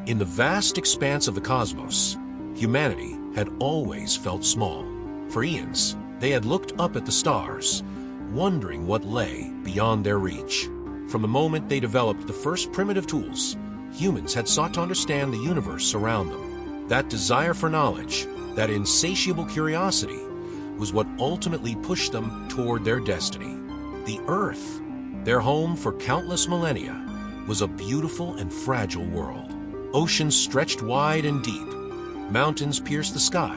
In the vast expanse of the cosmos, humanity had always felt small. For eons, they had looked up at the stars, wondering what lay beyond their reach. From the moment they developed the first primitive tools, humans had sought to understand the universe around them. That desire for knowledge, that insatiable curiosity, was what ultimately pushed them toward their destiny. The Earth, their home for countless millennia, was a beautiful and fragile world. Oceans stretched wide and deep, mountains pierced the sky,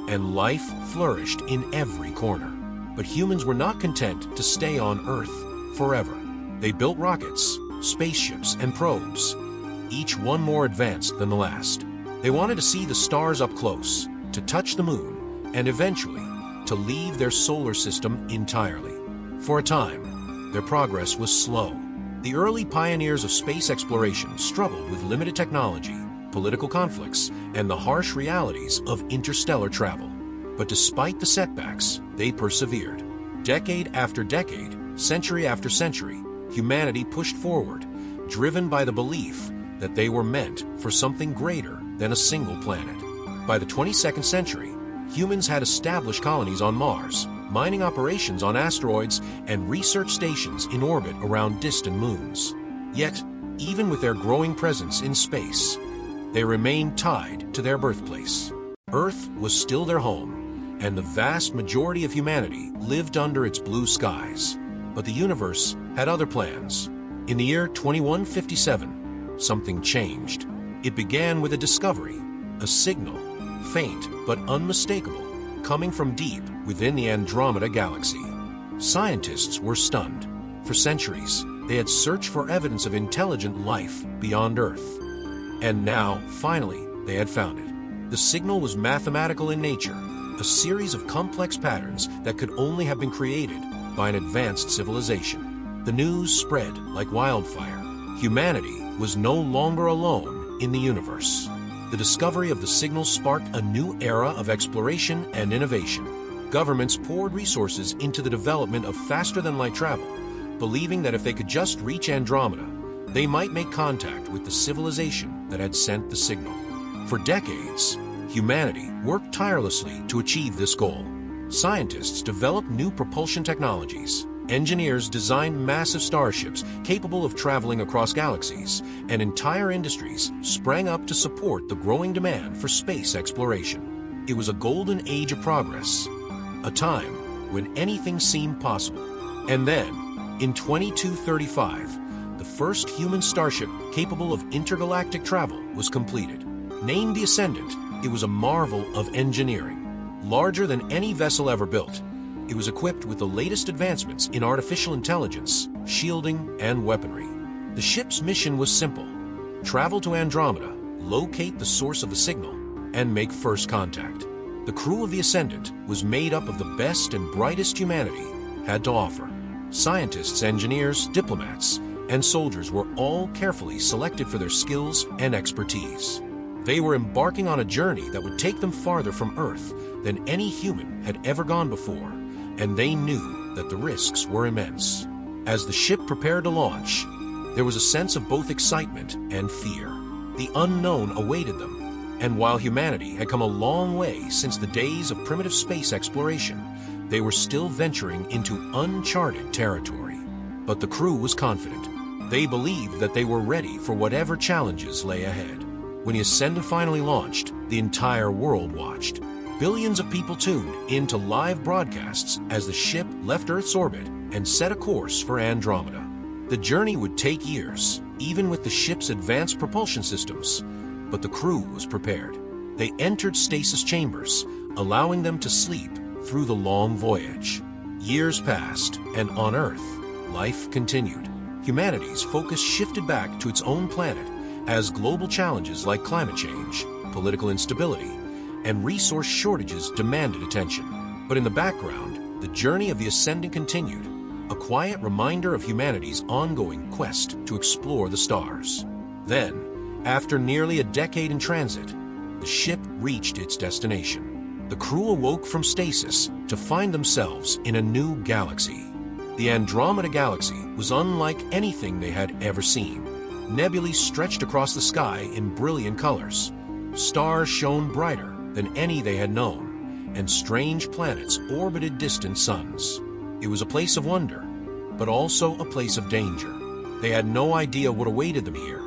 and life flourished in every corner. But humans were not content to stay on Earth forever. They built rockets, spaceships, and probes, each one more advanced than the last. They wanted to see the stars up close, to touch the moon, and eventually to leave their solar system entirely. For a time, their progress was slow. The early pioneers of space exploration struggled with limited technology, political conflicts, and the harsh realities of interstellar travel. But despite the setbacks, they persevered. Decade after decade, century after century, humanity pushed forward, driven by the belief that they were meant for something greater than a single planet. By the 22nd century, humans had established colonies on Mars, mining operations on asteroids, and research stations in orbit around distant moons. Yet, even with their growing presence in space, they remained tied to their birthplace. Earth was still their home, and the vast majority of humanity lived under its blue skies. But the universe had other plans. In the year 2157, something changed. It began with a discovery, a signal, faint but unmistakable, coming from deep within the Andromeda Galaxy. Scientists were stunned. For centuries, they had searched for evidence of intelligent life beyond Earth. And now, finally, they had found it. The signal was mathematical in nature, a series of complex patterns that could only have been created by an advanced civilization. The news spread like wildfire. Humanity was no longer alone in the universe. The discovery of the signal sparked a new era of exploration and innovation. Governments poured resources into the development of faster-than-light travel, believing that if they could just reach Andromeda, they might make contact with the civilization that had sent the signal. For decades, humanity worked tirelessly to achieve this goal. Scientists developed new propulsion technologies. Engineers designed massive starships capable of traveling across galaxies, and entire industries sprang up to support the growing demand for space exploration. It was a golden age of progress, a time when anything seemed possible. And then, in 2235, the first human starship capable of intergalactic travel was completed. Named the Ascendant, it was a marvel of engineering. Larger than any vessel ever built, it was equipped with the latest advancements in artificial intelligence, shielding, and weaponry. The ship's mission was simple: travel to Andromeda, locate the source of the signal, and make first contact. The crew of the Ascendant was made up of the best and brightest humanity had to offer. Scientists, engineers, diplomats, and soldiers were all carefully selected for their skills and expertise. They were embarking on a journey that would take them farther from Earth than any human had ever gone before, and they knew that the risks were immense. As the ship prepared to launch, there was a sense of both excitement and fear. The unknown awaited them, and while humanity had come a long way since the days of primitive space exploration, they were still venturing into uncharted territory. But the crew was confident. They believed that they were ready for whatever challenges lay ahead. When the Ascendant finally launched, the entire world watched. Billions of people tuned into live broadcasts as the ship left Earth's orbit and set a course for Andromeda. The journey would take years, even with the ship's advanced propulsion systems, but the crew was prepared. They entered stasis chambers, allowing them to sleep through the long voyage. Years passed, and on Earth, life continued. Humanity's focus shifted back to its own planet as global challenges like climate change, political instability, and resource shortages demanded attention. But in the background, the journey of the Ascendant continued, a quiet reminder of humanity's ongoing quest to explore the stars. Then, after nearly a decade in transit, the ship reached its destination. The crew awoke from stasis to find themselves in a new galaxy. The Andromeda Galaxy was unlike anything they had ever seen. Nebulae stretched across the sky in brilliant colors. Stars shone brighter than any they had known, and strange planets orbited distant suns. It was a place of wonder, but also a place of danger. They had no idea what awaited them here.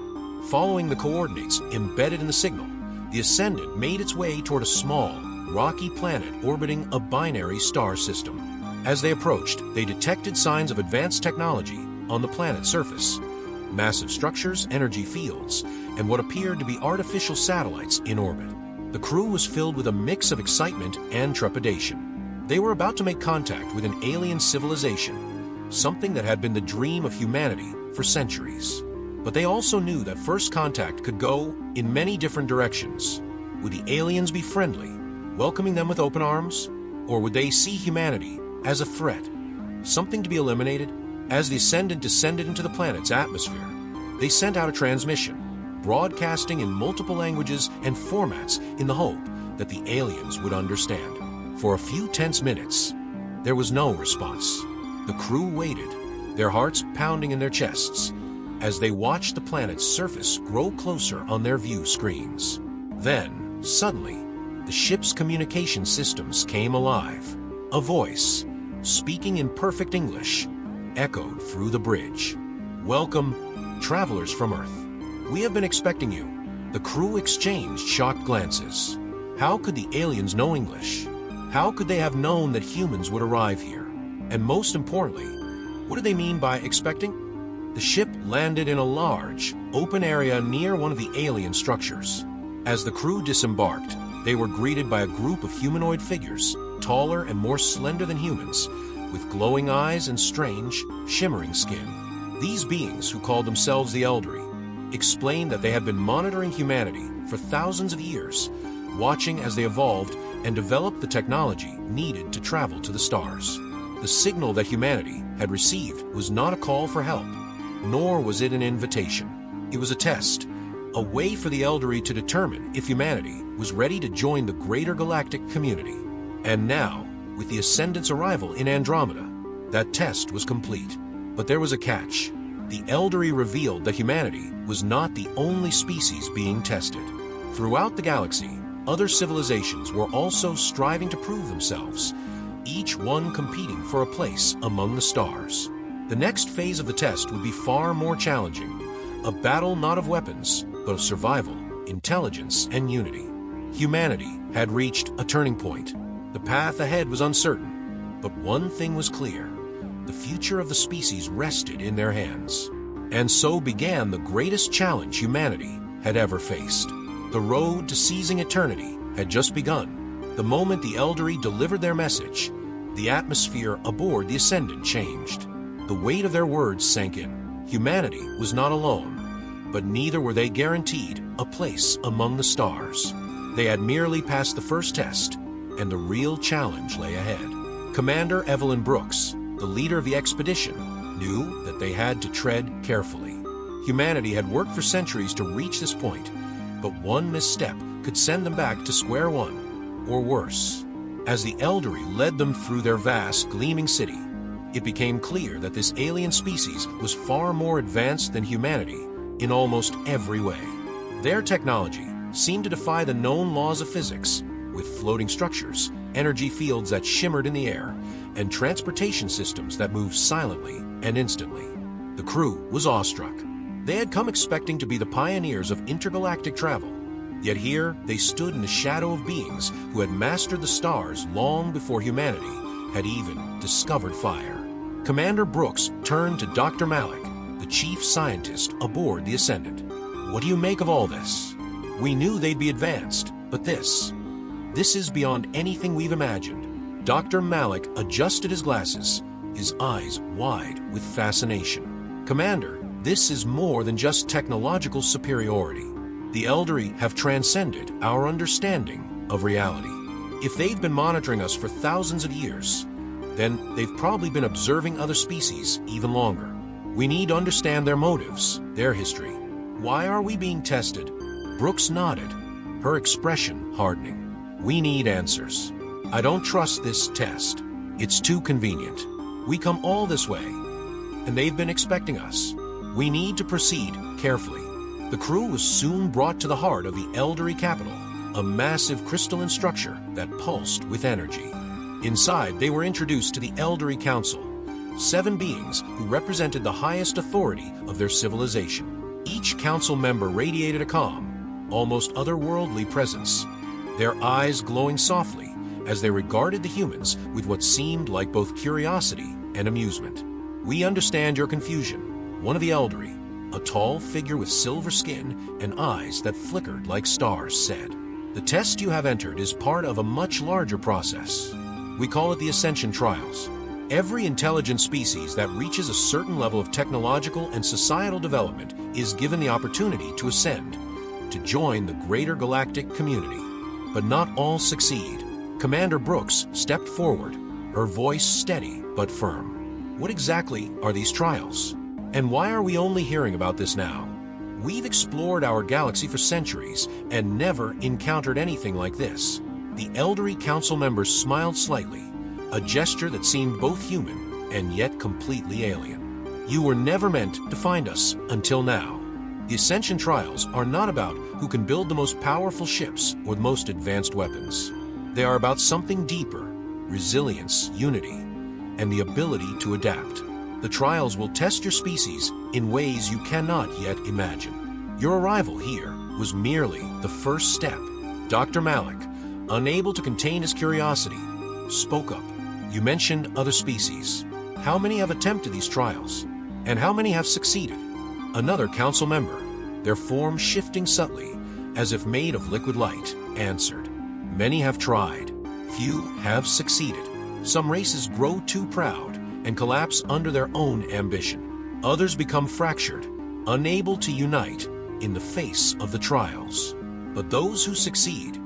Following the coordinates embedded in the signal, the Ascendant made its way toward a small, rocky planet orbiting a binary star system. As they approached, they detected signs of advanced technology on the planet's surface. Massive structures, energy fields, and what appeared to be artificial satellites in orbit. The crew was filled with a mix of excitement and trepidation. They were about to make contact with an alien civilization, something that had been the dream of humanity for centuries. But they also knew that first contact could go in many different directions. Would the aliens be friendly, welcoming them with open arms? Or would they see humanity as a threat, something to be eliminated? As the Ascendant descended into the planet's atmosphere, they sent out a transmission, broadcasting in multiple languages and formats in the hope that the aliens would understand. For a few tense minutes, there was no response. The crew waited, their hearts pounding in their chests, as they watched the planet's surface grow closer on their view screens. Then, suddenly, the ship's communication systems came alive. A voice, speaking in perfect English, echoed through the bridge. "Welcome, travelers from Earth. We have been expecting you." The crew exchanged shocked glances. How could the aliens know English? How could they have known that humans would arrive here? And most importantly, what did they mean by expecting? The ship landed in a large, open area near one of the alien structures. As the crew disembarked, they were greeted by a group of humanoid figures, taller and more slender than humans, with glowing eyes and strange, shimmering skin. These beings, who called themselves the Eldari, explained that they had been monitoring humanity for thousands of years, watching as they evolved and developed the technology needed to travel to the stars. The signal that humanity had received was not a call for help, nor was it an invitation. It was a test, a way for the Eldari to determine if humanity was ready to join the greater galactic community. And now, with the Ascendant's arrival in Andromeda, that test was complete. But there was a catch. The Eldari revealed that humanity was not the only species being tested. Throughout the galaxy, other civilizations were also striving to prove themselves, each one competing for a place among the stars. The next phase of the test would be far more challenging, a battle not of weapons, but of survival, intelligence, and unity. Humanity had reached a turning point. The path ahead was uncertain, but one thing was clear. The future of the species rested in their hands. And so began the greatest challenge humanity had ever faced. The road to seizing eternity had just begun. The moment the Eldari delivered their message, the atmosphere aboard the Ascendant changed. The weight of their words sank in. Humanity was not alone, but neither were they guaranteed a place among the stars. They had merely passed the first test, and the real challenge lay ahead. Commander Evelyn Brooks, the leader of the expedition, knew that they had to tread carefully. Humanity had worked for centuries to reach this point, but one misstep could send them back to square one, or worse. As the Eldari led them through their vast, gleaming city, it became clear that this alien species was far more advanced than humanity in almost every way. Their technology seemed to defy the known laws of physics, with floating structures, energy fields that shimmered in the air, and transportation systems that moved silently and instantly. The crew was awestruck. They had come expecting to be the pioneers of intergalactic travel, yet here they stood in the shadow of beings who had mastered the stars long before humanity had even discovered fire. Commander Brooks turned to Dr. Malik, the chief scientist aboard the Ascendant. "What do you make of all this? We knew they'd be advanced, but this is beyond anything we've imagined." Dr. Malik adjusted his glasses, his eyes wide with fascination. "Commander, this is more than just technological superiority. The Eldari have transcended our understanding of reality. If they've been monitoring us for thousands of years, then they've probably been observing other species even longer. We need to understand their motives, their history. Why are we being tested?" Brooks nodded, her expression hardening. "We need answers. I don't trust this test. It's too convenient. We come all this way, and they've been expecting us. We need to proceed carefully. The crew was soon brought to the heart of the Eldari capital, a massive crystalline structure that pulsed with energy. Inside, they were introduced to the Eldari Council, 7 beings who represented the highest authority of their civilization. Each council member radiated a calm, almost otherworldly presence, their eyes glowing softly as they regarded the humans with what seemed like both curiosity and amusement. "We understand your confusion," one of the Eldari, a tall figure with silver skin and eyes that flickered like stars, said. "The test you have entered is part of a much larger process. We call it the Ascension Trials. Every intelligent species that reaches a certain level of technological and societal development is given the opportunity to ascend, to join the greater galactic community. But not all succeed." Commander Brooks stepped forward, her voice steady but firm. "What exactly are these trials? And why are we only hearing about this now? We've explored our galaxy for centuries and never encountered anything like this." The Eldari Council members smiled slightly, a gesture that seemed both human and yet completely alien. "You were never meant to find us until now. The Ascension Trials are not about who can build the most powerful ships or the most advanced weapons. They are about something deeper: resilience, unity, and the ability to adapt. The trials will test your species in ways you cannot yet imagine. Your arrival here was merely the first step." Dr. Malik, unable to contain his curiosity, spoke up. "You mentioned other species. How many have attempted these trials? And how many have succeeded?" Another council member, their form shifting subtly, as if made of liquid light, answered. "Many have tried. Few have succeeded. Some races grow too proud and collapse under their own ambition. Others become fractured, unable to unite in the face of the trials. But those who succeed,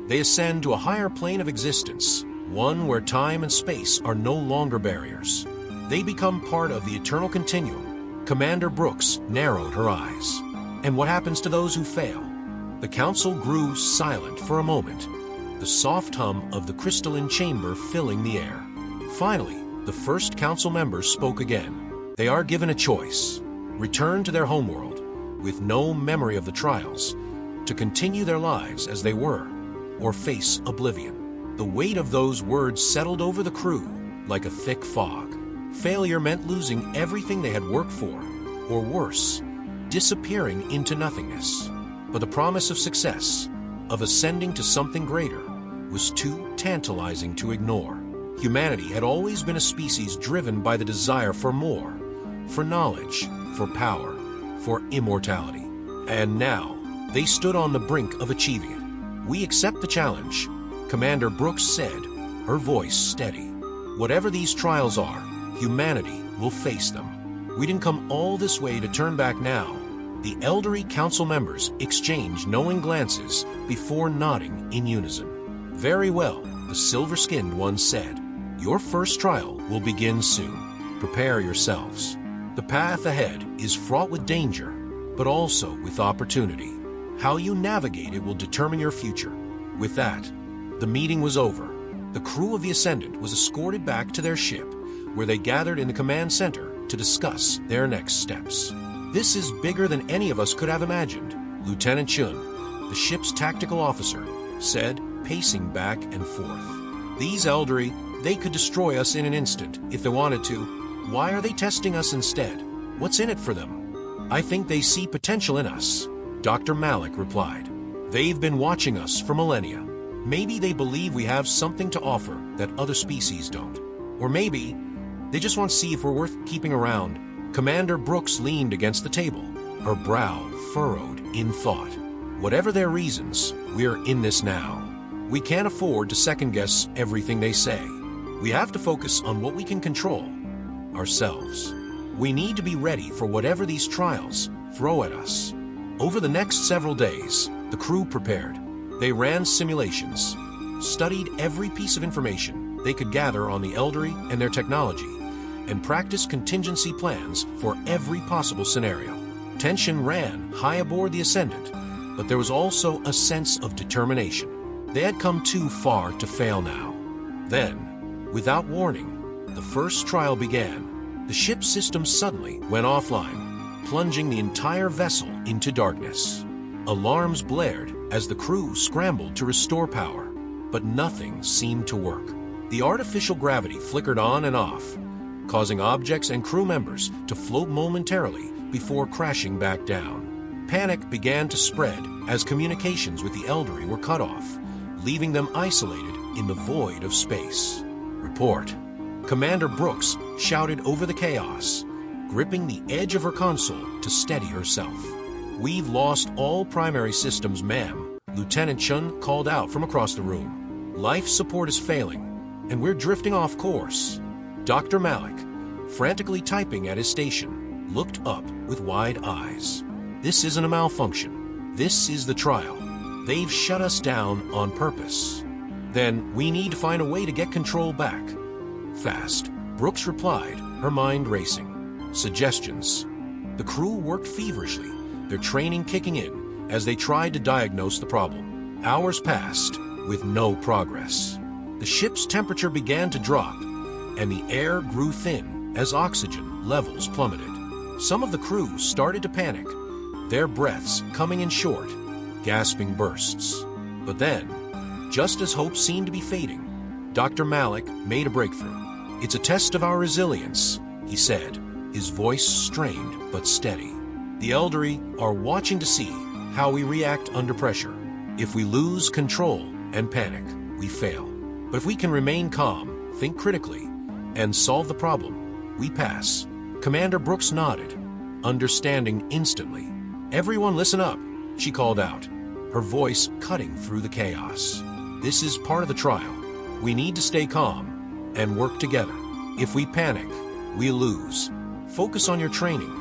they ascend to a higher plane of existence, one where time and space are no longer barriers. They become part of the eternal continuum." Commander Brooks narrowed her eyes. "And what happens to those who fail?" The council grew silent for a moment, the soft hum of the crystalline chamber filling the air. Finally, the first council member spoke again. "They are given a choice: return to their homeworld with no memory of the trials, to continue their lives as they were, or face oblivion." The weight of those words settled over the crew like a thick fog. Failure meant losing everything they had worked for, or worse, disappearing into nothingness. But the promise of success, of ascending to something greater, was too tantalizing to ignore. Humanity had always been a species driven by the desire for more, for knowledge, for power, for immortality. And now, they stood on the brink of achieving it. "We accept the challenge," Commander Brooks said, her voice steady. "Whatever these trials are, humanity will face them. We didn't come all this way to turn back now." The Eldari Council members exchanged knowing glances before nodding in unison. "Very well," the silver-skinned one said. "Your first trial will begin soon. Prepare yourselves. The path ahead is fraught with danger, but also with opportunity. How you navigate it will determine your future." With that, the meeting was over. The crew of the Ascendant was escorted back to their ship, where they gathered in the command center to discuss their next steps. "This is bigger than any of us could have imagined," Lieutenant Chun, the ship's tactical officer, said, pacing back and forth. "These Eldari, they could destroy us in an instant if they wanted to. Why are they testing us instead? What's in it for them?" "I think they see potential in us," Dr. Malik replied. "They've been watching us for millennia. Maybe they believe we have something to offer that other species don't. Or maybe they just want to see if we're worth keeping around." Commander Brooks leaned against the table, her brow furrowed in thought. "Whatever their reasons, we're in this now. We can't afford to second-guess everything they say. We have to focus on what we can control, ourselves. We need to be ready for whatever these trials throw at us." Over the next several days, the crew prepared. They ran simulations, studied every piece of information they could gather on the Eldari and their technology, and practiced contingency plans for every possible scenario. Tension ran high aboard the Ascendant, but there was also a sense of determination. They had come too far to fail now. Then, without warning, the first trial began. The ship's system suddenly went offline. plunging the entire vessel into darkness. Alarms blared as the crew scrambled to restore power, but nothing seemed to work. The artificial gravity flickered on and off, causing objects and crew members to float momentarily before crashing back down. Panic began to spread as communications with the Eldari were cut off, leaving them isolated in the void of space. "Report." Commander Brooks shouted over the chaos, gripping the edge of her console to steady herself. "We've lost all primary systems, ma'am," Lieutenant Chun called out from across the room. "Life support is failing, and we're drifting off course." Dr. Malik, frantically typing at his station, looked up with wide eyes. "This isn't a malfunction. This is the trial. They've shut us down on purpose. Then we need to find a way to get control back. Fast," Brooks replied, her mind racing. "Suggestions." The crew worked feverishly, their training kicking in as they tried to diagnose the problem. Hours passed with no progress. The ship's temperature began to drop, and the air grew thin as oxygen levels plummeted. Some of the crew started to panic, their breaths coming in short, gasping bursts. But then, just as hope seemed to be fading, Dr. Malik made a breakthrough. "It's a test of our resilience," he said, his voice strained but steady. "The Eldari are watching to see how we react under pressure. If we lose control and panic, we fail. But if we can remain calm, think critically, and solve the problem, we pass." Commander Brooks nodded, understanding instantly. "Everyone listen up," she called out, her voice cutting through the chaos. "This is part of the trial. We need to stay calm and work together. If we panic, we lose. Focus on your training,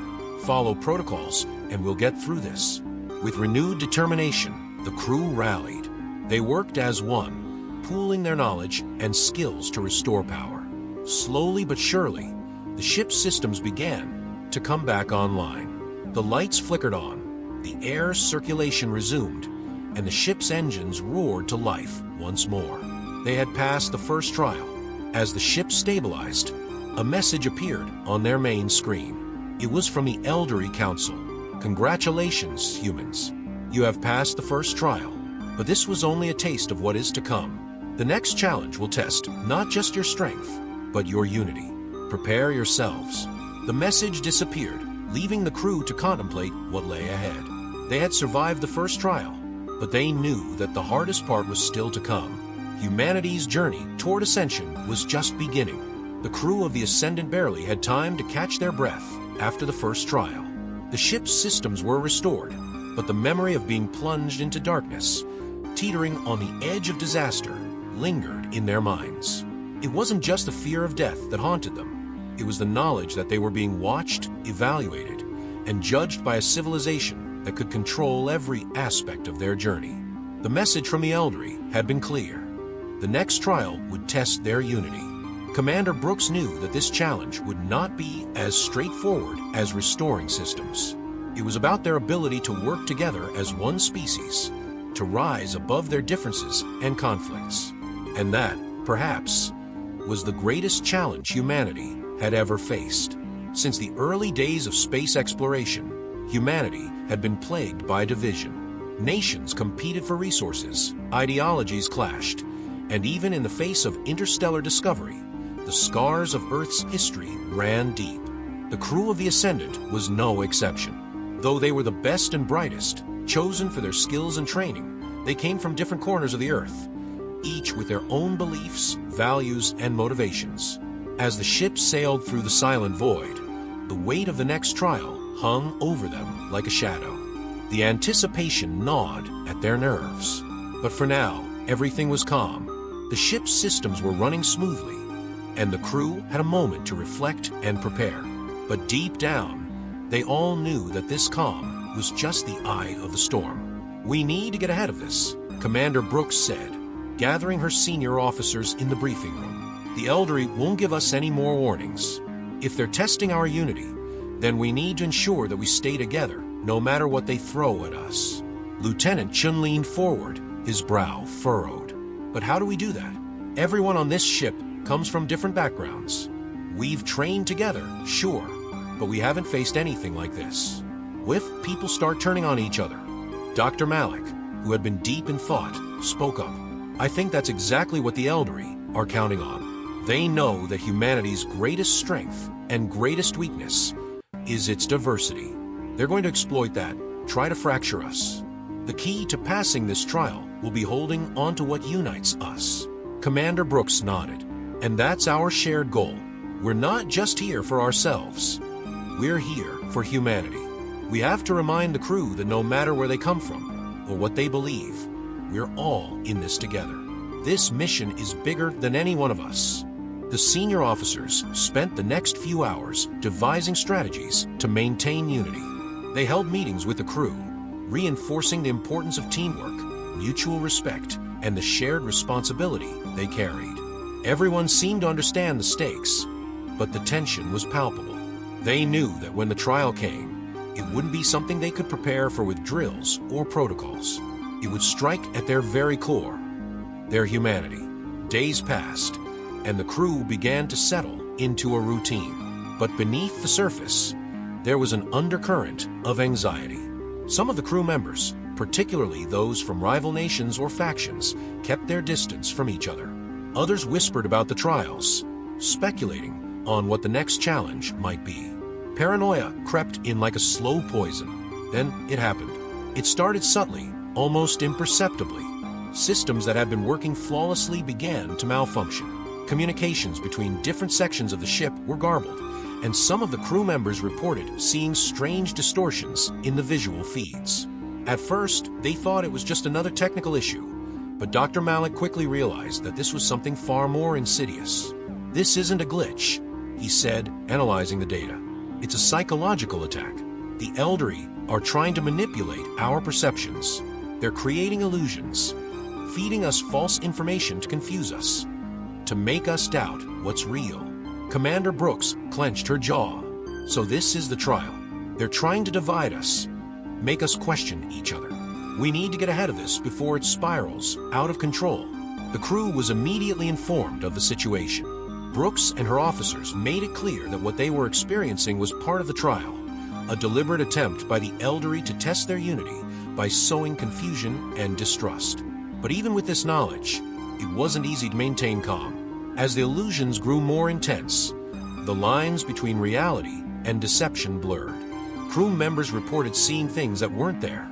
follow protocols, and we'll get through this." With renewed determination, the crew rallied. They worked as one, pooling their knowledge and skills to restore power. Slowly but surely, the ship's systems began to come back online. The lights flickered on, the air circulation resumed, and the ship's engines roared to life once more. They had passed the first trial. As the ship stabilized, a message appeared on their main screen. It was from the Eldari Council. "Congratulations, humans. You have passed the first trial, but this was only a taste of what is to come. The next challenge will test not just your strength, but your unity. Prepare yourselves." The message disappeared, leaving the crew to contemplate what lay ahead. They had survived the first trial, but they knew that the hardest part was still to come. Humanity's journey toward ascension was just beginning. The crew of the Ascendant barely had time to catch their breath after the first trial. The ship's systems were restored, but the memory of being plunged into darkness, teetering on the edge of disaster, lingered in their minds. It wasn't just the fear of death that haunted them. It was the knowledge that they were being watched, evaluated, and judged by a civilization that could control every aspect of their journey. The message from the Eldari had been clear. The next trial would test their unity. Commander Brooks knew that this challenge would not be as straightforward as restoring systems. It was about their ability to work together as one species, to rise above their differences and conflicts. And that, perhaps, was the greatest challenge humanity had ever faced. Since the early days of space exploration, humanity had been plagued by division. Nations competed for resources, ideologies clashed, and even in the face of interstellar discovery, the scars of Earth's history ran deep. The crew of the Ascendant was no exception. Though they were the best and brightest, chosen for their skills and training, they came from different corners of the Earth, each with their own beliefs, values, and motivations. As the ship sailed through the silent void, the weight of the next trial hung over them like a shadow. The anticipation gnawed at their nerves. But for now, everything was calm. The ship's systems were running smoothly, and the crew had a moment to reflect and prepare. But deep down, they all knew that this calm was just the eye of the storm. "We need to get ahead of this," Commander Brooks said, gathering her senior officers in the briefing room. "The Eldari won't give us any more warnings. If they're testing our unity, then we need to ensure that we stay together, no matter what they throw at us." Lieutenant Chun leaned forward, his brow furrowed. "But how do we do that? Everyone on this ship comes from different backgrounds. We've trained together, sure, but we haven't faced anything like this. What if people start turning on each other? Dr. Malik, who had been deep in thought, spoke up. I think that's exactly what the Eldari are counting on. They know that humanity's greatest strength and greatest weakness is its diversity. They're going to exploit that, try to fracture us. The key to passing this trial will be holding on to what unites us. Commander Brooks nodded. And that's our shared goal. We're not just here for ourselves. We're here for humanity. We have to remind the crew that no matter where they come from or what they believe, we're all in this together. This mission is bigger than any one of us. The senior officers spent the next few hours devising strategies to maintain unity. They held meetings with the crew, reinforcing the importance of teamwork, mutual respect, and the shared responsibility they carried. Everyone seemed to understand the stakes, but the tension was palpable. They knew that when the trial came, it wouldn't be something they could prepare for with drills or protocols. It would strike at their very core, their humanity. Days passed, and the crew began to settle into a routine. But beneath the surface, there was an undercurrent of anxiety. Some of the crew members, particularly those from rival nations or factions, kept their distance from each other. Others whispered about the trials, speculating on what the next challenge might be. Paranoia crept in like a slow poison. Then it happened. It started subtly, almost imperceptibly. Systems that had been working flawlessly began to malfunction. Communications between different sections of the ship were garbled, and some of the crew members reported seeing strange distortions in the visual feeds. At first, they thought it was just another technical issue, but Dr. Malik quickly realized that this was something far more insidious. This isn't a glitch, he said, analyzing the data. It's a psychological attack. The Eldari are trying to manipulate our perceptions. They're creating illusions, feeding us false information to confuse us, to make us doubt what's real. Commander Brooks clenched her jaw. So this is the trial. They're trying to divide us, make us question each other. We need to get ahead of this before it spirals out of control. The crew was immediately informed of the situation. Brooks and her officers made it clear that what they were experiencing was part of the trial, a deliberate attempt by the Eldari to test their unity by sowing confusion and distrust. But even with this knowledge, it wasn't easy to maintain calm. As the illusions grew more intense, the lines between reality and deception blurred. Crew members reported seeing things that weren't there,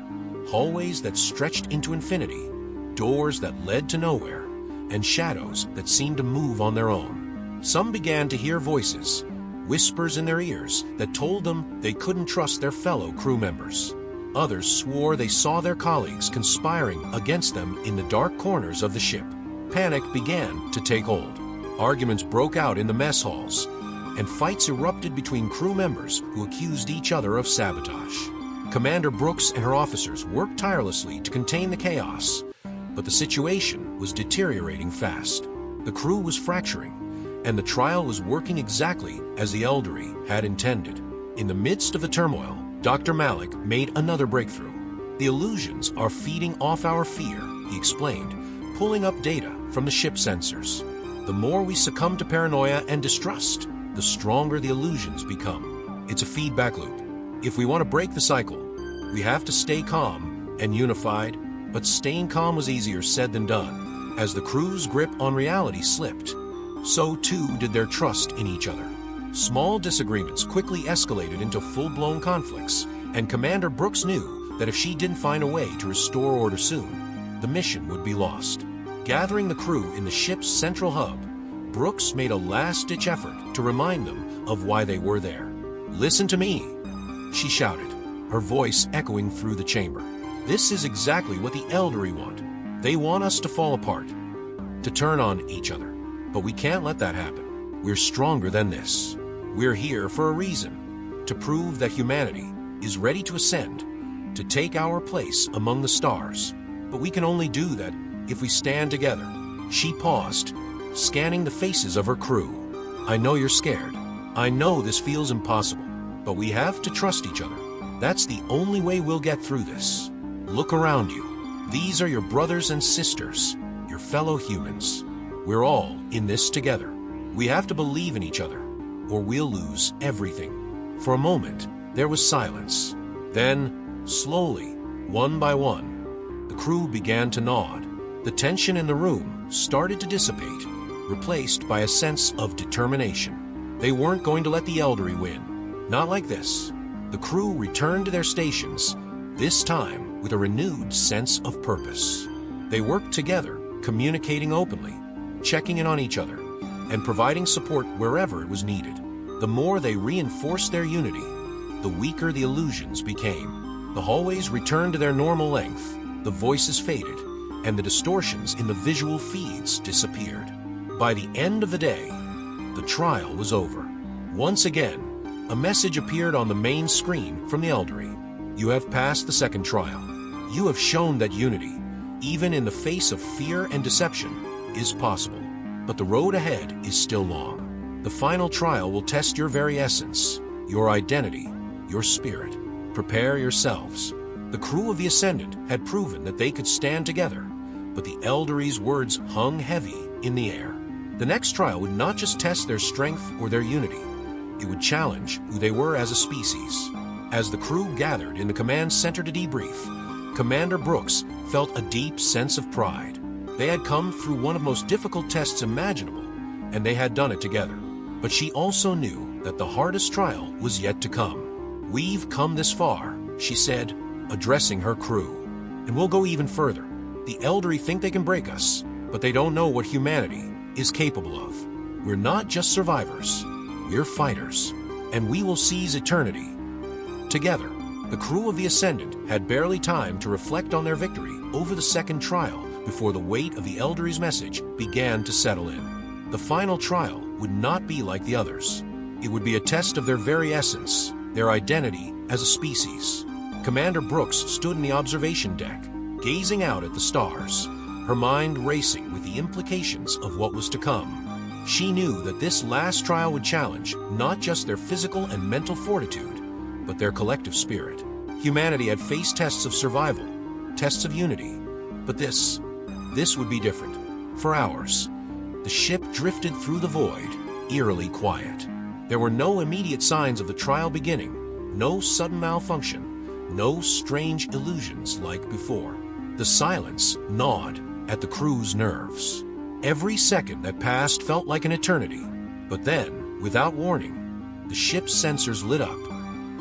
hallways that stretched into infinity, doors that led to nowhere, and shadows that seemed to move on their own. Some began to hear voices, whispers in their ears that told them they couldn't trust their fellow crew members. Others swore they saw their colleagues conspiring against them in the dark corners of the ship. Panic began to take hold. Arguments broke out in the mess halls, and fights erupted between crew members who accused each other of sabotage. Commander Brooks and her officers worked tirelessly to contain the chaos, but the situation was deteriorating fast. The crew was fracturing, and the trial was working exactly as the Eldari had intended. In the midst of the turmoil, Dr. Malik made another breakthrough. The illusions are feeding off our fear, he explained, pulling up data from the ship sensors. The more we succumb to paranoia and distrust, the stronger the illusions become. It's a feedback loop. If we want to break the cycle, we have to stay calm and unified, but staying calm was easier said than done. As the crew's grip on reality slipped, so too did their trust in each other. Small disagreements quickly escalated into full-blown conflicts, and Commander Brooks knew that if she didn't find a way to restore order soon, the mission would be lost. Gathering the crew in the ship's central hub, Brooks made a last-ditch effort to remind them of why they were there. "Listen to me," she shouted, her voice echoing through the chamber. "This is exactly what the Eldari want. They want us to fall apart, to turn on each other. But we can't let that happen. We're stronger than this. We're here for a reason, to prove that humanity is ready to ascend, to take our place among the stars. But we can only do that if we stand together." She paused, scanning the faces of her crew. "I know you're scared. I know this feels impossible, but we have to trust each other. That's the only way we'll get through this. Look around you. These are your brothers and sisters, your fellow humans. We're all in this together. We have to believe in each other, or we'll lose everything." For a moment, there was silence. Then, slowly, one by one, the crew began to nod. The tension in the room started to dissipate, replaced by a sense of determination. They weren't going to let the Eldari win. Not like this. The crew returned to their stations, this time with a renewed sense of purpose. They worked together, communicating openly, checking in on each other, and providing support wherever it was needed. The more they reinforced their unity, the weaker the illusions became. The hallways returned to their normal length, the voices faded, and the distortions in the visual feeds disappeared. By the end of the day, the trial was over. Once again, a message appeared on the main screen from the Eldari. You have passed the second trial. You have shown that unity, even in the face of fear and deception, is possible. But the road ahead is still long. The final trial will test your very essence, your identity, your spirit. Prepare yourselves. The crew of the Ascendant had proven that they could stand together, but the Eldari's words hung heavy in the air. The next trial would not just test their strength or their unity. It would challenge who they were as a species. As the crew gathered in the command center to debrief, Commander Brooks felt a deep sense of pride. They had come through one of the most difficult tests imaginable, and they had done it together. But she also knew that the hardest trial was yet to come. We've come this far, she said, addressing her crew. And we'll go even further. The Eldari think they can break us, but they don't know what humanity is capable of. We're not just survivors. We're fighters, and we will seize eternity. Together, the crew of the Ascendant had barely time to reflect on their victory over the second trial before the weight of the Eldari's message began to settle in. The final trial would not be like the others. It would be a test of their very essence, their identity as a species. Commander Brooks stood in the observation deck, gazing out at the stars, her mind racing with the implications of what was to come. She knew that this last trial would challenge not just their physical and mental fortitude, but their collective spirit. Humanity had faced tests of survival, tests of unity, but this would be different. For hours, the ship drifted through the void, eerily quiet. There were no immediate signs of the trial beginning, no sudden malfunction, no strange illusions like before. The silence gnawed at the crew's nerves. Every second that passed felt like an eternity. But then, without warning, the ship's sensors lit up,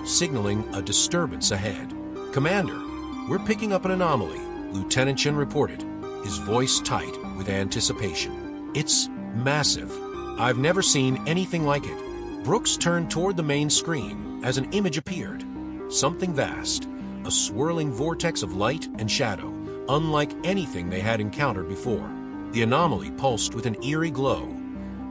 signaling a disturbance ahead. Commander, we're picking up an anomaly, Lieutenant Chen reported, his voice tight with anticipation. It's massive. I've never seen anything like it. Brooks turned toward the main screen as an image appeared. Something vast, a swirling vortex of light and shadow, unlike anything they had encountered before. The anomaly pulsed with an eerie glow,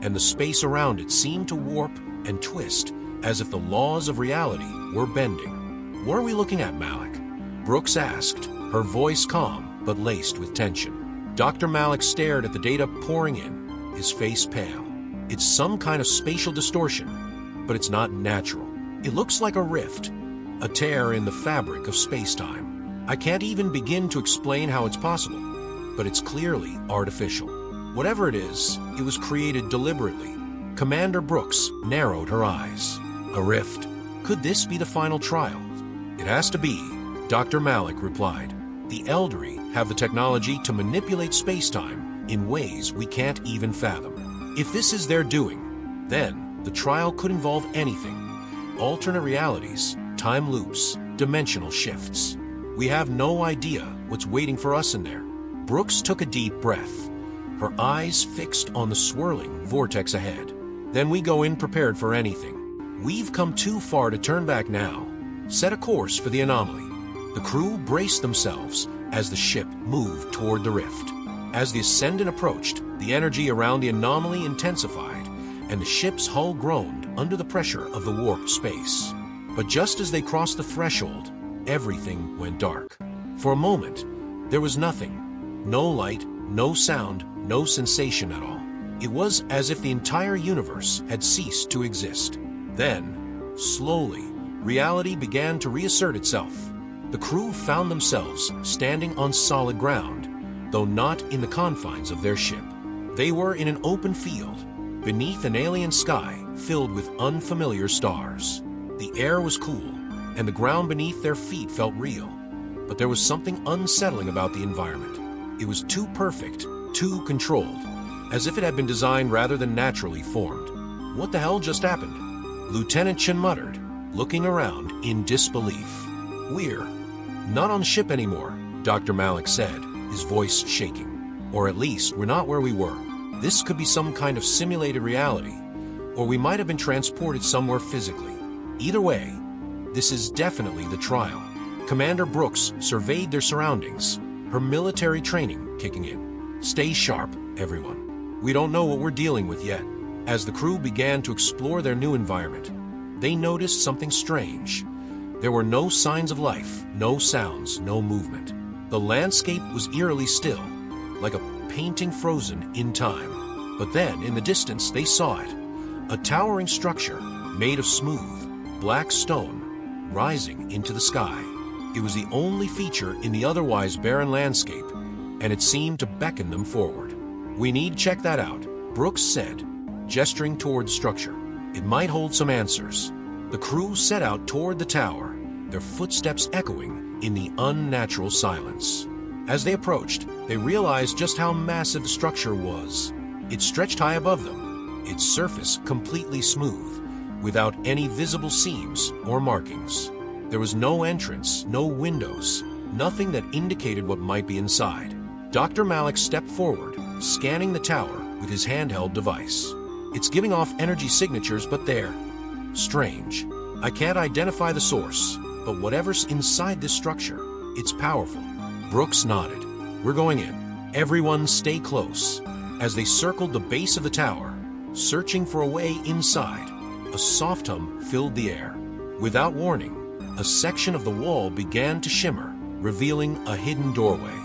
and the space around it seemed to warp and twist as if the laws of reality were bending. What are we looking at, Malik? Brooks asked, her voice calm but laced with tension. Dr. Malik stared at the data pouring in, his face pale. It's some kind of spatial distortion, but it's not natural. It looks like a rift, a tear in the fabric of space-time. I can't even begin to explain how it's possible, but it's clearly artificial. Whatever it is, it was created deliberately. Commander Brooks narrowed her eyes. A rift. Could this be the final trial? It has to be, Dr. Malik replied. The Eldari have the technology to manipulate space-time in ways we can't even fathom. If this is their doing, then the trial could involve anything. Alternate realities, time loops, dimensional shifts. We have no idea what's waiting for us in there. Brooks took a deep breath, her eyes fixed on the swirling vortex ahead. Then we go in prepared for anything. We've come too far to turn back now. Set a course for the anomaly. The crew braced themselves as the ship moved toward the rift. As the Ascendant approached, the energy around the anomaly intensified, and the ship's hull groaned under the pressure of the warped space. But just as they crossed the threshold, everything went dark. For a moment, there was nothing. No light, no sound, no sensation at all. It was as if the entire universe had ceased to exist. Then, slowly, reality began to reassert itself. The crew found themselves standing on solid ground, though not in the confines of their ship. They were in an open field, beneath an alien sky filled with unfamiliar stars. The air was cool, and the ground beneath their feet felt real. But there was something unsettling about the environment. It was too perfect, too controlled, as if it had been designed rather than naturally formed. What the hell just happened? Lieutenant Chen muttered, looking around in disbelief. We're not on the ship anymore, Dr. Malik said, his voice shaking. Or at least, we're not where we were. This could be some kind of simulated reality, or we might have been transported somewhere physically. Either way, this is definitely the trial. Commander Brooks surveyed their surroundings, her military training kicking in. Stay sharp, everyone. We don't know what we're dealing with yet. As the crew began to explore their new environment, they noticed something strange. There were no signs of life, no sounds, no movement. The landscape was eerily still, like a painting frozen in time. But then, in the distance, they saw it. A towering structure made of smooth, black stone, rising into the sky. It was the only feature in the otherwise barren landscape, and it seemed to beckon them forward. We need to check that out, Brooks said, gesturing toward the structure. It might hold some answers. The crew set out toward the tower, their footsteps echoing in the unnatural silence. As they approached, they realized just how massive the structure was. It stretched high above them, its surface completely smooth, without any visible seams or markings. There was no entrance, no windows, nothing that indicated what might be inside. Dr. Malik stepped forward, scanning the tower with his handheld device. It's giving off energy signatures, but they're strange. I can't identify the source, but whatever's inside this structure, it's powerful. Brooks nodded. We're going in. Everyone stay close. As they circled the base of the tower, searching for a way inside, a soft hum filled the air. Without warning, a section of the wall began to shimmer, revealing a hidden doorway.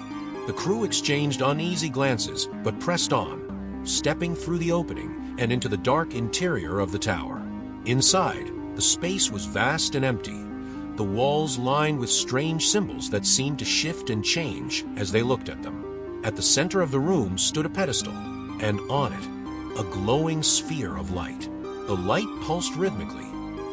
The crew exchanged uneasy glances, but pressed on, stepping through the opening and into the dark interior of the tower. Inside, the space was vast and empty, the walls lined with strange symbols that seemed to shift and change as they looked at them. At the center of the room stood a pedestal, and on it, a glowing sphere of light. The light pulsed rhythmically,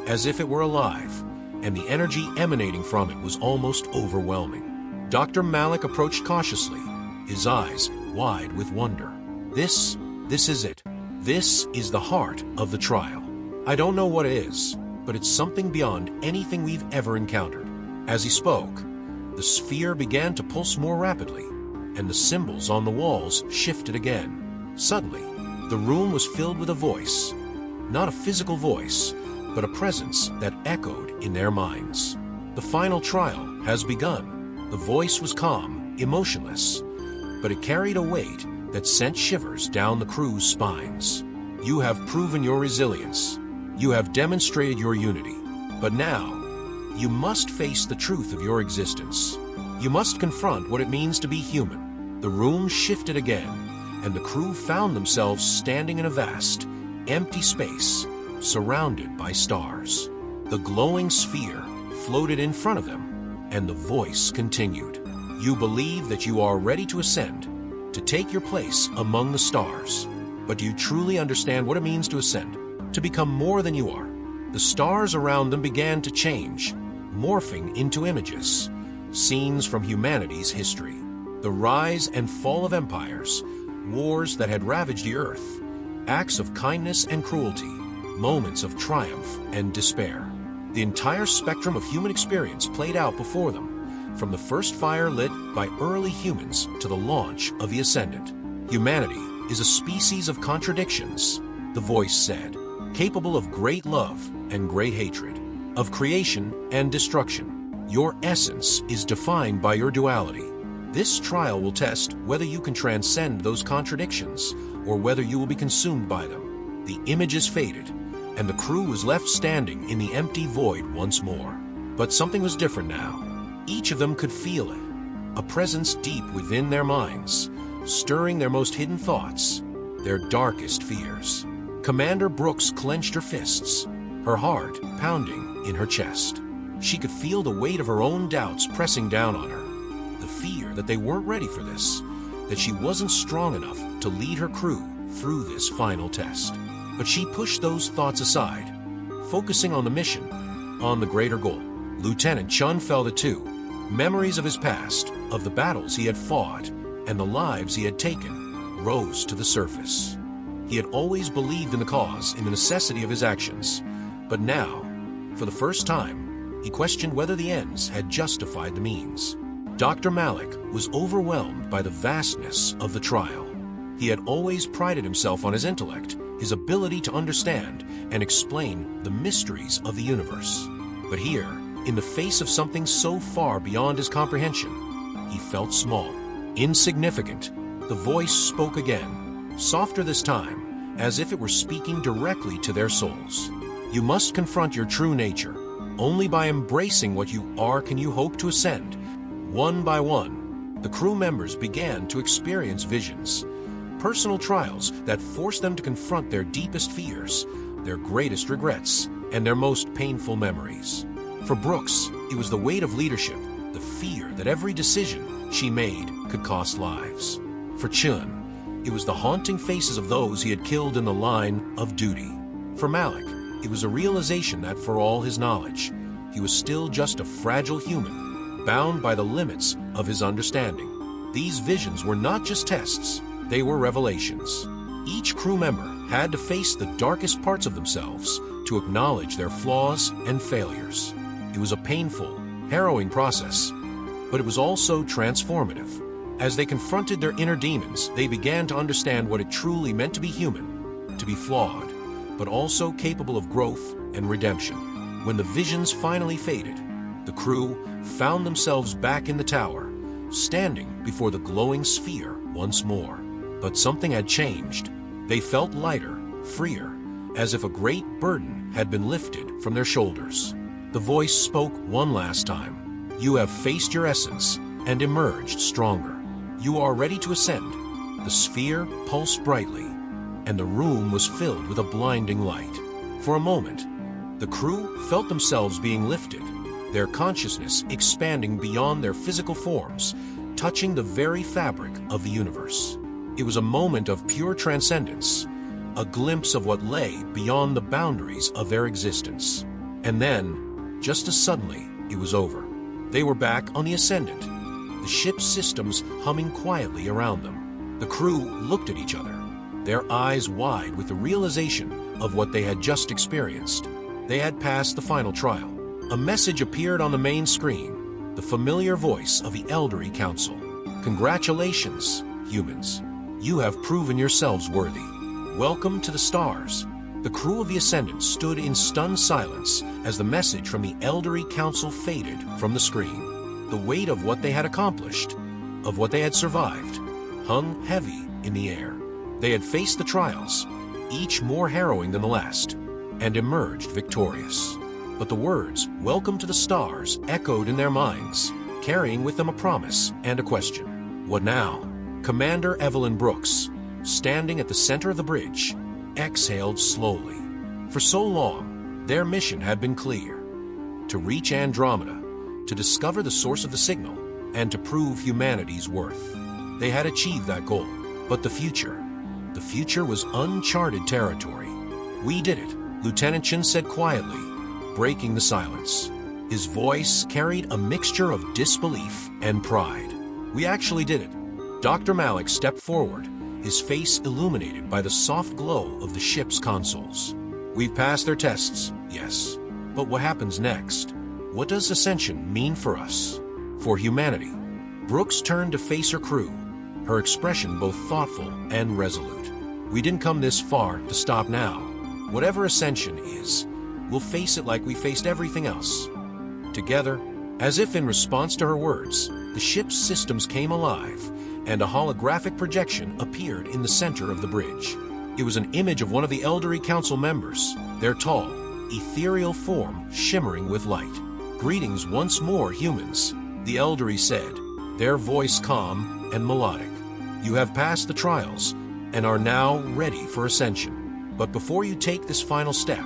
as if it were alive, and the energy emanating from it was almost overwhelming. Dr. Malik approached cautiously, his eyes wide with wonder. This is it. This is the heart of the trial. I don't know what it is, but it's something beyond anything we've ever encountered. As he spoke, the sphere began to pulse more rapidly, and the symbols on the walls shifted again. Suddenly, the room was filled with a voice. Not a physical voice, but a presence that echoed in their minds. The final trial has begun. The voice was calm, emotionless, but it carried a weight that sent shivers down the crew's spines. You have proven your resilience. You have demonstrated your unity. But now, you must face the truth of your existence. You must confront what it means to be human. The room shifted again, and the crew found themselves standing in a vast, empty space, surrounded by stars. The glowing sphere floated in front of them, and the voice continued. You believe that you are ready to ascend, to take your place among the stars. But do you truly understand what it means to ascend, to become more than you are? The stars around them began to change, morphing into images, scenes from humanity's history. The rise and fall of empires, wars that had ravaged the earth, acts of kindness and cruelty, moments of triumph and despair. The entire spectrum of human experience played out before them, from the first fire lit by early humans to the launch of the Ascendant. Humanity is a species of contradictions, the voice said, capable of great love and great hatred, of creation and destruction. Your essence is defined by your duality. This trial will test whether you can transcend those contradictions or whether you will be consumed by them. The images faded, and the crew was left standing in the empty void once more. But something was different now. Each of them could feel it, a presence deep within their minds, stirring their most hidden thoughts, their darkest fears. Commander Brooks clenched her fists, her heart pounding in her chest. She could feel the weight of her own doubts pressing down on her, the fear that they weren't ready for this, that she wasn't strong enough to lead her crew through this final test. But she pushed those thoughts aside, focusing on the mission, on the greater goal. Lieutenant Chun felt it too. Memories of his past, of the battles he had fought, and the lives he had taken, rose to the surface. He had always believed in the cause, in the necessity of his actions. But now, for the first time, he questioned whether the ends had justified the means. Dr. Malik was overwhelmed by the vastness of the trial. He had always prided himself on his intellect, his ability to understand and explain the mysteries of the universe. But here, in the face of something so far beyond his comprehension, he felt small, insignificant. The voice spoke again, softer this time, as if it were speaking directly to their souls. You must confront your true nature. Only by embracing what you are can you hope to ascend. One by one, the crew members began to experience visions, personal trials that forced them to confront their deepest fears, their greatest regrets, and their most painful memories. For Brooks, it was the weight of leadership, the fear that every decision she made could cost lives. For Chun, it was the haunting faces of those he had killed in the line of duty. For Malik, it was a realization that for all his knowledge, he was still just a fragile human, bound by the limits of his understanding. These visions were not just tests, they were revelations. Each crew member had to face the darkest parts of themselves to acknowledge their flaws and failures. It was a painful, harrowing process, but it was also transformative. As they confronted their inner demons, they began to understand what it truly meant to be human, to be flawed, but also capable of growth and redemption. When the visions finally faded, the crew found themselves back in the tower, standing before the glowing sphere once more. But something had changed. They felt lighter, freer, as if a great burden had been lifted from their shoulders. The voice spoke one last time. You have faced your essence and emerged stronger. You are ready to ascend. The sphere pulsed brightly, and the room was filled with a blinding light. For a moment, the crew felt themselves being lifted, their consciousness expanding beyond their physical forms, touching the very fabric of the universe. It was a moment of pure transcendence, a glimpse of what lay beyond the boundaries of their existence. And then, just as suddenly, it was over. They were back on the Ascendant, the ship's systems humming quietly around them. The crew looked at each other, their eyes wide with the realization of what they had just experienced. They had passed the final trial. A message appeared on the main screen, the familiar voice of the Eldari Council. Congratulations, humans. You have proven yourselves worthy. Welcome to the stars. The crew of the Ascendant stood in stunned silence as the message from the Eldari Council faded from the screen. The weight of what they had accomplished, of what they had survived, hung heavy in the air. They had faced the trials, each more harrowing than the last, and emerged victorious. But the words, "Welcome to the stars," echoed in their minds, carrying with them a promise and a question. What now? Commander Evelyn Brooks, standing at the center of the bridge, exhaled slowly. For so long, their mission had been clear: to reach Andromeda, to discover the source of the signal, and to prove humanity's worth. They had achieved that goal. But the future was uncharted territory. We did it, Lieutenant Chin said quietly, breaking the silence. His voice carried a mixture of disbelief and pride. We actually did it. Dr. Malik stepped forward, his face illuminated by the soft glow of the ship's consoles. We've passed their tests, yes. But what happens next? What does ascension mean for us? For humanity? Brooks turned to face her crew, her expression both thoughtful and resolute. We didn't come this far to stop now. Whatever ascension is, we'll face it like we faced everything else. Together, as if in response to her words, the ship's systems came alive, and a holographic projection appeared in the center of the bridge. It was an image of one of the Eldari Council members, their tall, ethereal form shimmering with light. Greetings once more, humans, the Eldari said, their voice calm and melodic. You have passed the trials and are now ready for ascension. But before you take this final step,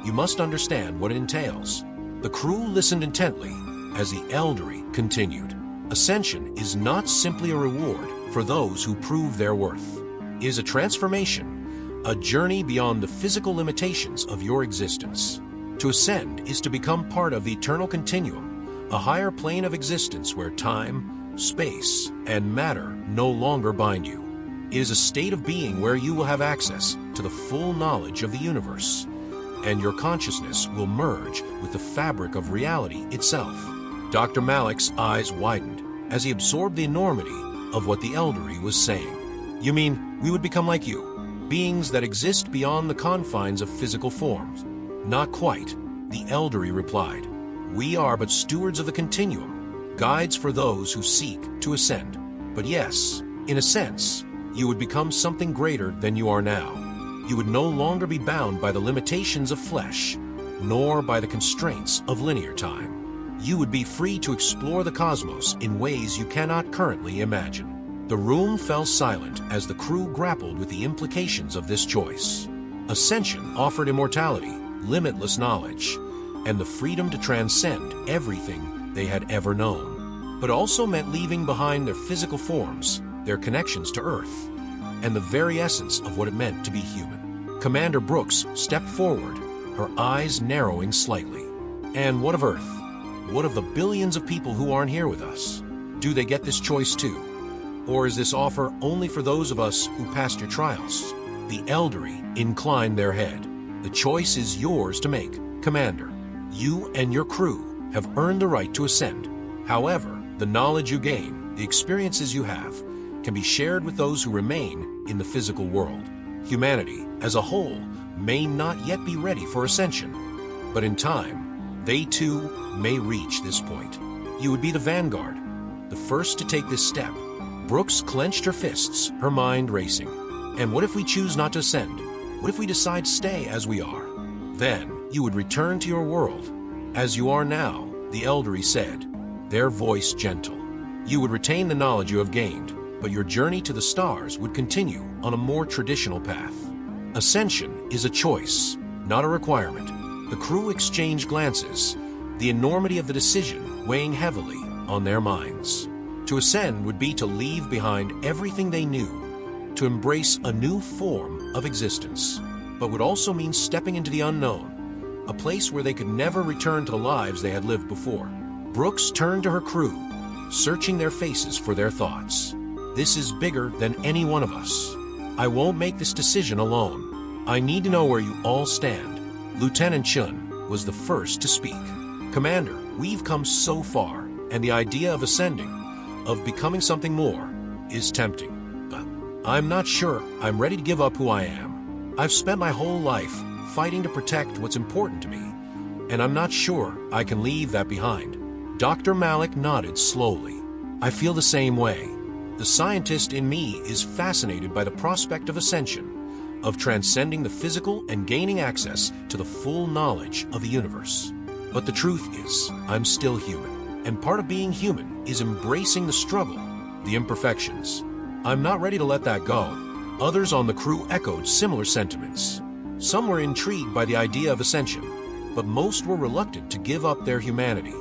you must understand what it entails. The crew listened intently as the Eldari continued. Ascension is not simply a reward for those who prove their worth. It is a transformation, a journey beyond the physical limitations of your existence. To ascend is to become part of the eternal continuum, a higher plane of existence where time, space, and matter no longer bind you. It is a state of being where you will have access to the full knowledge of the universe, and your consciousness will merge with the fabric of reality itself. Dr. Malik's eyes widened as he absorbed the enormity of what the Eldari was saying. You mean we would become like you, beings that exist beyond the confines of physical forms? Not quite, the Eldari replied. We are but stewards of the continuum, guides for those who seek to ascend. But yes, in a sense, you would become something greater than you are now. You would no longer be bound by the limitations of flesh, nor by the constraints of linear time. You would be free to explore the cosmos in ways you cannot currently imagine. The room fell silent as the crew grappled with the implications of this choice. Ascension offered immortality, limitless knowledge, and the freedom to transcend everything they had ever known, but also meant leaving behind their physical forms, their connections to Earth, and the very essence of what it meant to be human. Commander Brooks stepped forward, her eyes narrowing slightly. And what of Earth? What of the billions of people who aren't here with us? Do they get this choice too? Or is this offer only for those of us who passed your trials? The Eldari inclined their head. The choice is yours to make, Commander. You and your crew have earned the right to ascend. However, the knowledge you gain, the experiences you have, can be shared with those who remain in the physical world. Humanity, as a whole, may not yet be ready for ascension, but in time, they too may reach this point. You would be the vanguard, the first to take this step. Brooks clenched her fists, her mind racing. And what if we choose not to ascend? What if we decide to stay as we are? Then you would return to your world, as you are now, the Eldari said, their voice gentle. You would retain the knowledge you have gained, but your journey to the stars would continue on a more traditional path. Ascension is a choice, not a requirement. The crew exchanged glances, the enormity of the decision weighing heavily on their minds. To ascend would be to leave behind everything they knew, to embrace a new form of existence, but would also mean stepping into the unknown, a place where they could never return to the lives they had lived before. Brooks turned to her crew, searching their faces for their thoughts. This is bigger than any one of us. I won't make this decision alone. I need to know where you all stand. Lieutenant Chun was the first to speak. Commander, we've come so far, and the idea of ascending, of becoming something more, is tempting. But I'm not sure I'm ready to give up who I am. I've spent my whole life fighting to protect what's important to me, and I'm not sure I can leave that behind. Dr. Malik nodded slowly. I feel the same way. The scientist in me is fascinated by the prospect of ascension, of transcending the physical and gaining access to the full knowledge of the universe. But the truth is, I'm still human, and part of being human is embracing the struggle, the imperfections. I'm not ready to let that go. Others on the crew echoed similar sentiments. Some were intrigued by the idea of ascension, but most were reluctant to give up their humanity,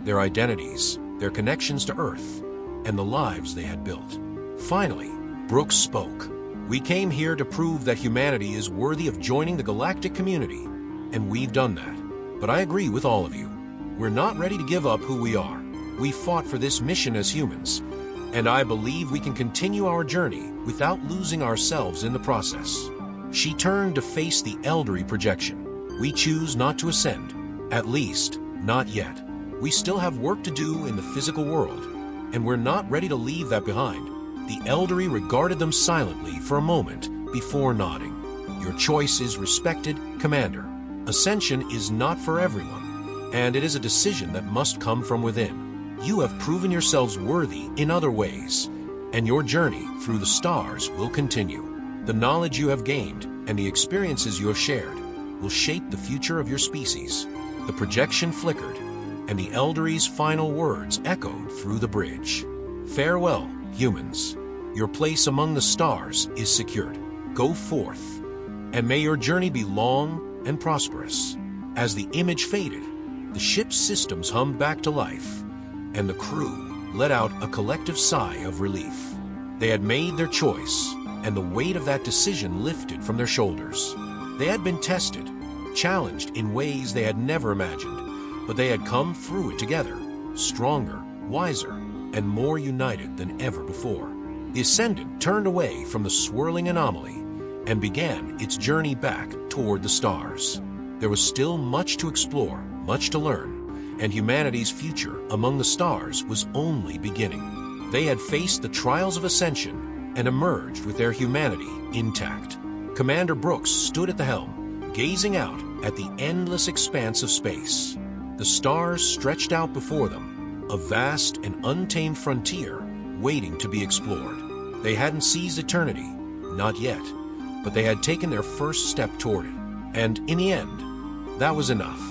their identities, their connections to Earth, and the lives they had built. Finally, Brooks spoke. We came here to prove that humanity is worthy of joining the galactic community, and we've done that. But I agree with all of you. We're not ready to give up who we are. We fought for this mission as humans, and I believe we can continue our journey without losing ourselves in the process. She turned to face the Eldari projection. We choose not to ascend, at least, not yet. We still have work to do in the physical world, and we're not ready to leave that behind. The Eldari regarded them silently for a moment before nodding. Your choice is respected, Commander. Ascension is not for everyone, and it is a decision that must come from within. You have proven yourselves worthy in other ways, and your journey through the stars will continue. The knowledge you have gained and the experiences you have shared will shape the future of your species. The projection flickered, and the Eldari's final words echoed through the bridge. Farewell, humans. Your place among the stars is secured. Go forth, and may your journey be long and prosperous. As the image faded, the ship's systems hummed back to life, and the crew let out a collective sigh of relief. They had made their choice, and the weight of that decision lifted from their shoulders. They had been tested, challenged in ways they had never imagined, but they had come through it together, stronger, wiser, and more united than ever before. The Ascendant turned away from the swirling anomaly and began its journey back toward the stars. There was still much to explore, much to learn, and humanity's future among the stars was only beginning. They had faced the trials of ascension and emerged with their humanity intact. Commander Brooks stood at the helm, gazing out at the endless expanse of space. The stars stretched out before them, a vast and untamed frontier waiting to be explored. They hadn't seized eternity, not yet, but they had taken their first step toward it. And in the end, that was enough.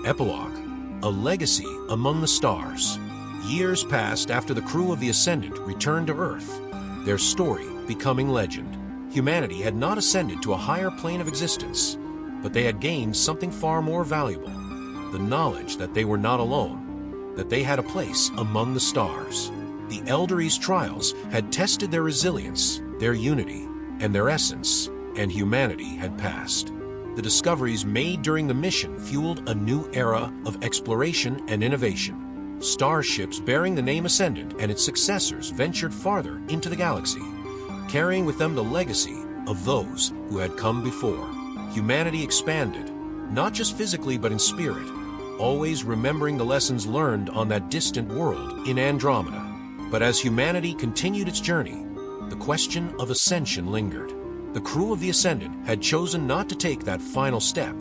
Epilogue: a legacy among the stars. Years passed after the crew of the Ascendant returned to Earth, their story becoming legend. Humanity had not ascended to a higher plane of existence, but they had gained something far more valuable: the knowledge that they were not alone, that they had a place among the stars. The Eldari's trials had tested their resilience, their unity, and their essence, and humanity had passed. The discoveries made during the mission fueled a new era of exploration and innovation. Starships bearing the name Ascendant and its successors ventured farther into the galaxy, carrying with them the legacy of those who had come before. Humanity expanded, not just physically but in spirit, always remembering the lessons learned on that distant world in Andromeda. But as humanity continued its journey, the question of ascension lingered. The crew of the Ascendant had chosen not to take that final step,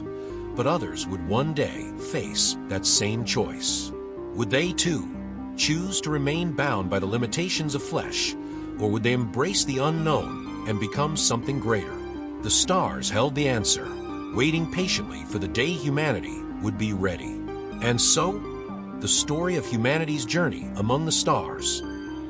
but others would one day face that same choice. Would they, too, choose to remain bound by the limitations of flesh, or would they embrace the unknown and become something greater? The stars held the answer, waiting patiently for the day humanity would be ready. And so, the story of humanity's journey among the stars,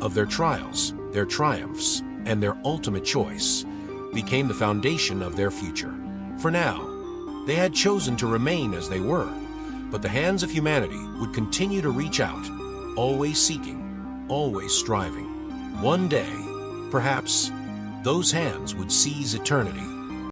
of their trials, their triumphs, and their ultimate choice, became the foundation of their future. For now, they had chosen to remain as they were, but the hands of humanity would continue to reach out, always seeking, always striving. One day, perhaps, those hands would seize eternity.